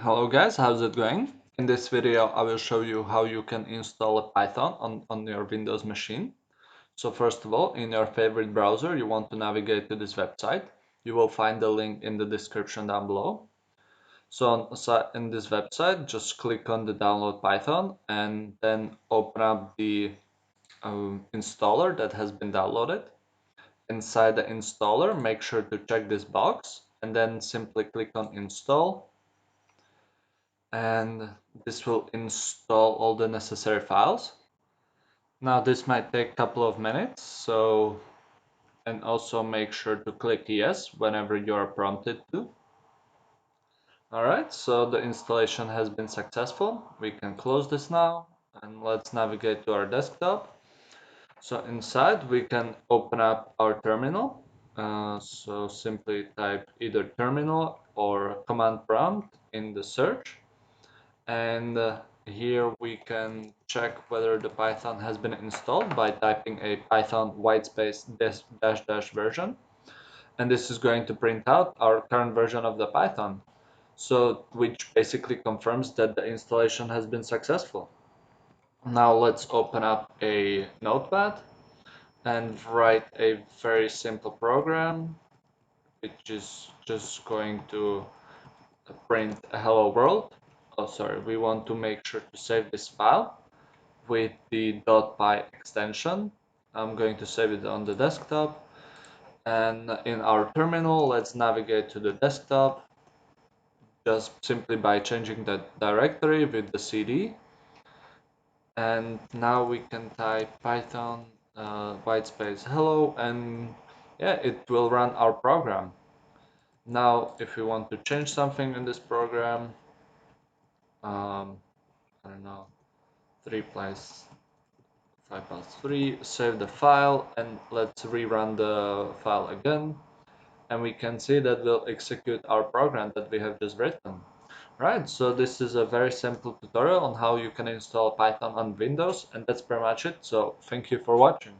Hello guys, how's it going? In this video, I will show you how you can install a Python on your Windows machine. So first of all, in your favorite browser, you want to navigate to this website. You will find the link in the description down below. So in this website, just click on the download Python and then open up the installer that has been downloaded. Inside the installer, make sure to check this box and then simply click on install, and this will install all the necessary files. Now this might take a couple of minutes, and also make sure to click yes whenever you're prompted to. Alright, so the installation has been successful. We can close this now and let's navigate to our desktop. So inside we can open up our terminal. So simply type either terminal or command prompt in the search, and here we can check whether the Python has been installed by typing a Python whitespace dash dash version, and this is going to print out our current version of the Python, so which basically confirms that the installation has been successful. Now let's open up a notepad and write a very simple program which is just going to print a hello world. Oh, sorry, we want to make sure to save this file with the .py extension. I'm going to save it on the desktop, and in our terminal, let's navigate to the desktop just simply by changing the directory with the cd. And now we can type Python whitespace hello, and yeah, it will run our program. Now, if we want to change something in this program, I don't know, 3 plus 5 plus 3, save the file, and let's rerun the file again, and we can see that we'll execute our program that we have just written. Right, so this is a very simple tutorial on how you can install Python on Windows, and that's pretty much it. So thank you for watching.